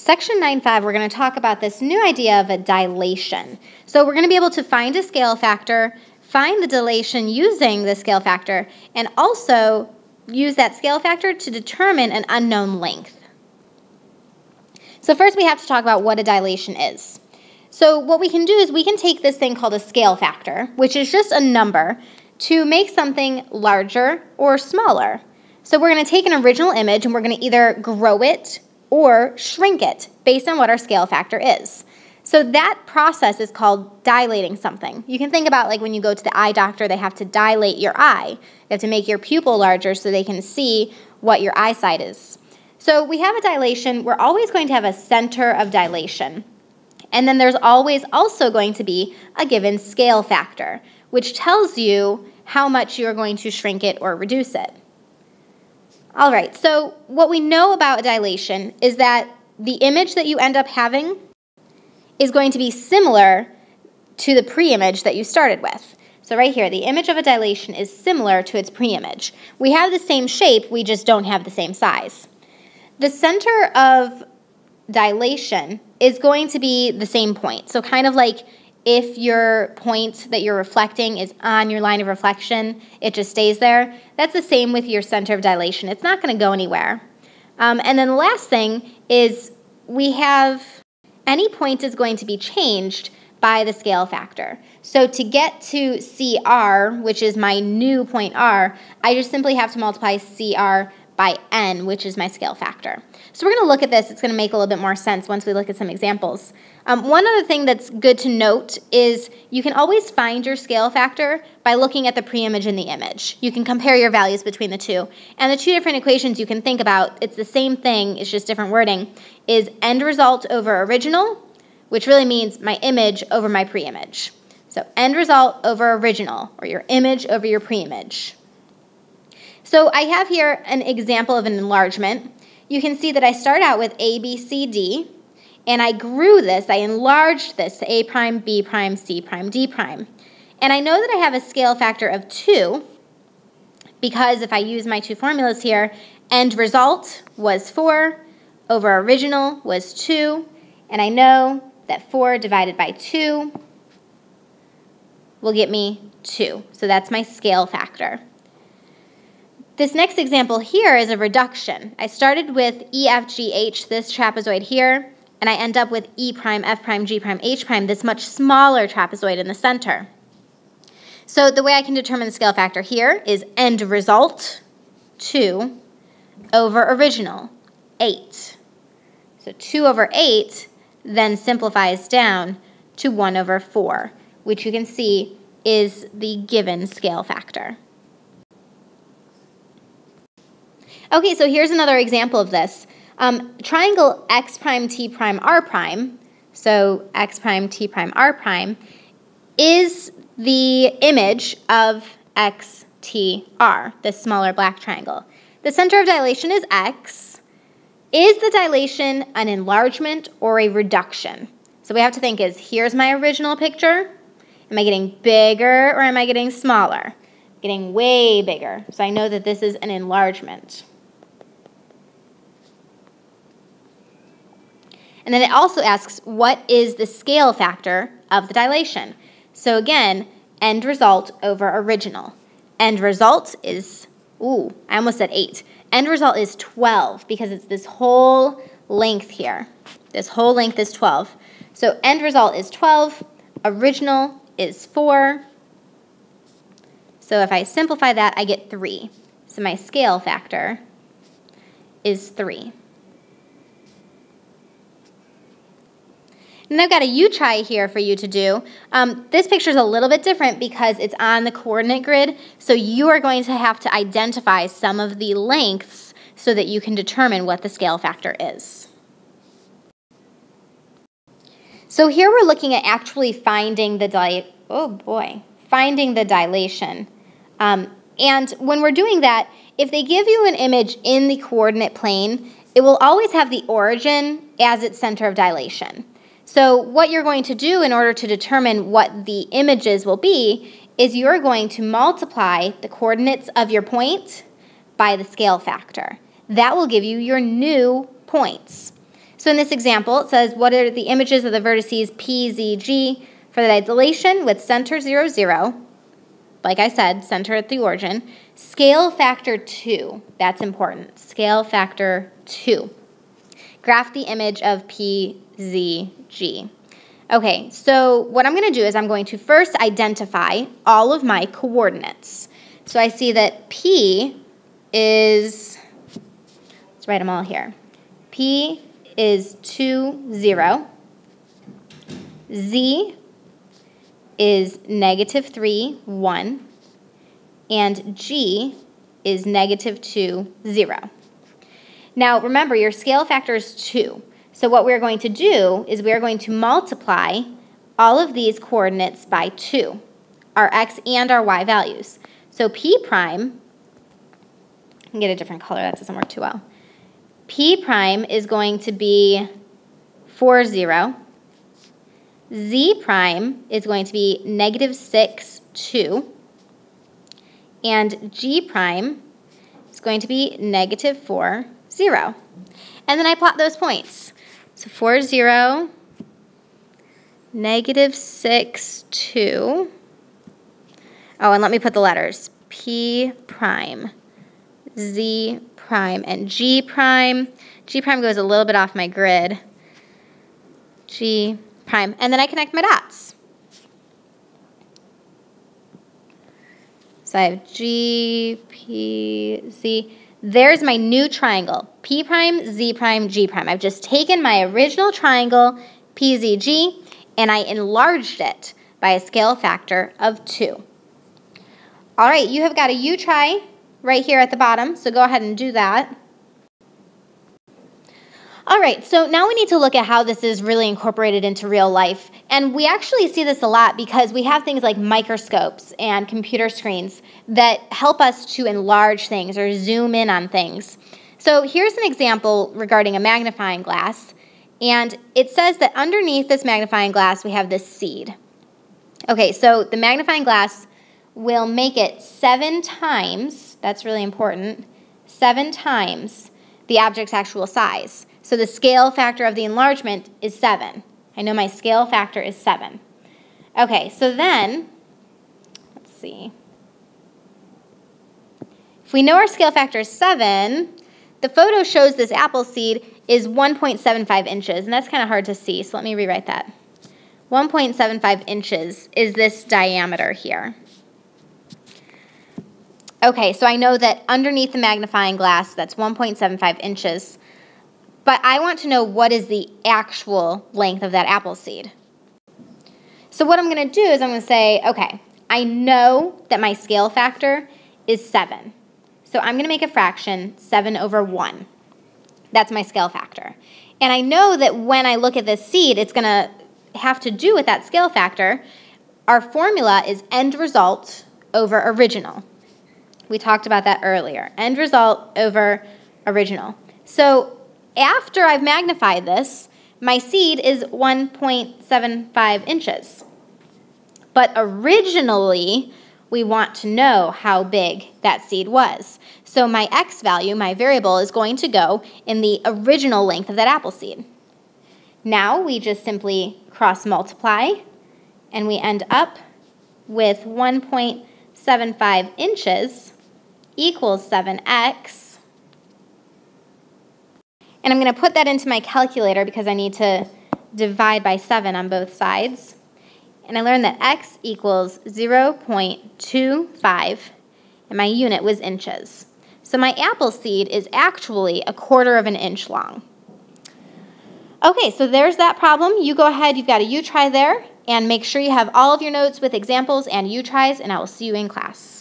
Section 9.5, we're going to talk about this new idea of a dilation. So we're going to be able to find a scale factor, find the dilation using the scale factor, and also use that scale factor to determine an unknown length. So first we have to talk about what a dilation is. So what we can do is we can take this thing called a scale factor, which is just a number, to make something larger or smaller. So we're going to take an original image and we're going to either grow it or shrink it based on what our scale factor is. So that process is called dilating something. You can think about like when you go to the eye doctor, they have to dilate your eye. They have to make your pupil larger so they can see what your eyesight is. So we have a dilation. We're always going to have a center of dilation. And then there's always also going to be a given scale factor, which tells you how much you're going to shrink it or reduce it. All right, so what we know about dilation is that the image that you end up having is going to be similar to the pre-image that you started with. So right here, the image of a dilation is similar to its pre-image. We have the same shape, we just don't have the same size. The center of dilation is going to be the same point. So kind of like if your point that you're reflecting is on your line of reflection, it just stays there. That's the same with your center of dilation. It's not going to go anywhere. And then the last thing is we have any point is going to be changed by the scale factor. So to get to CR, which is my new point R, I just simply have to multiply CR by N, which is my scale factor. So we're going to look at this. It's going to make a little bit more sense once we look at some examples. One other thing that's good to note is you can always find your scale factor by looking at the pre-image and the image. You can compare your values between the two. And the two different equations you can think about, it's the same thing, it's just different wording, is end result over original, which really means my image over my pre-image. So end result over original, or your image over your pre-image. So I have here an example of an enlargement. You can see that I start out with A, B, C, D, and I grew this, I enlarged this to A prime, B prime, C prime, D prime. And I know that I have a scale factor of 2 because if I use my two formulas here, end result was 4 over original was 2, and I know that 4 divided by 2 will get me 2. So that's my scale factor. This next example here is a reduction. I started with E, F, G, H, this trapezoid here, and I end up with E prime, F prime, G prime, H prime, this much smaller trapezoid in the center. So the way I can determine the scale factor here is end result, 2, over original, 8. So 2 over 8 then simplifies down to 1 over 4, which you can see is the given scale factor. Okay, so here's another example of this. Triangle x prime, t prime, r prime, so x prime, t prime, r prime, is the image of x, t, r, this smaller black triangle. The center of dilation is x. Is the dilation an enlargement or a reduction? So we have to think is, here's my original picture. Am I getting bigger or am I getting smaller? Getting way bigger. So I know that this is an enlargement. And then it also asks, what is the scale factor of the dilation? So again, end result over original. End result is, I almost said 8. End result is 12 because it's this whole length here. This whole length is 12. So end result is 12. Original is 4. So if I simplify that, I get 3. So my scale factor is 3. And I've got a U-try here for you to do. This picture is a little bit different because it's on the coordinate grid, so you are going to have to identify some of the lengths so that you can determine what the scale factor is. So here we're looking at actually finding the dilation. And when we're doing that, if they give you an image in the coordinate plane, it will always have the origin as its center of dilation. So what you're going to do in order to determine what the images will be is you're going to multiply the coordinates of your point by the scale factor. That will give you your new points. So in this example, it says, what are the images of the vertices P, Z, G for the dilation with center 0, 0? Like I said, center at the origin. Scale factor 2. That's important. Scale factor 2. Graph the image of P, Z, G. Okay, so what I'm going to do is I'm going to first identify all of my coordinates. So I see that P is, let's write them all here. P is 2, 0. Z is -3, 1. And G is -2, 0. Now remember, your scale factor is 2. So what we're going to do is we're going to multiply all of these coordinates by 2, our x and our y values. So P prime, I can get a different color, that doesn't work too well. P prime is going to be 4, 0. Z prime is going to be -6, 2. And G prime is going to be -4, 0. And then I plot those points. So 4, 0, -6, 2. Oh, and let me put the letters. P prime, Z prime, and G prime. G prime goes a little bit off my grid. G prime. And then I connect my dots. So I have G, P, Z. There's my new triangle, P prime, Z prime, G prime. I've just taken my original triangle, P, Z, G, and I enlarged it by a scale factor of 2. All right, you have got a U try right here at the bottom, so go ahead and do that. All right, so now we need to look at how this is really incorporated into real life. And we actually see this a lot because we have things like microscopes and computer screens that help us to enlarge things or zoom in on things. So here's an example regarding a magnifying glass. And it says that underneath this magnifying glass, we have this seed. Okay, so the magnifying glass will make it 7 times, that's really important, 7 times the object's actual size. So the scale factor of the enlargement is 7. I know my scale factor is 7. Okay, so then, let's see. If we know our scale factor is 7, the photo shows this apple seed is 1.75 inches, and that's kind of hard to see, so let me rewrite that. 1.75 inches is this diameter here. Okay, so I know that underneath the magnifying glass, that's 1.75 inches. But I want to know what is the actual length of that apple seed. So what I'm going to do is I'm going to say, okay, I know that my scale factor is 7. So I'm going to make a fraction 7 over 1. That's my scale factor. And I know that when I look at this seed, it's going to have to do with that scale factor. Our formula is end result over original. We talked about that earlier. End result over original. So after I've magnified this, my seed is 1.75 inches. But originally, we want to know how big that seed was. So my x value, my variable, is going to go in the original length of that apple seed. Now we just simply cross multiply, and we end up with 1.75 inches equals 7x. And I'm going to put that into my calculator because I need to divide by 7 on both sides. And I learned that x equals 0.25, and my unit was inches. So my apple seed is actually 1/4 of an inch long. Okay, so there's that problem. You go ahead, you've got a U-try there, and make sure you have all of your notes with examples and U-tries, and I will see you in class.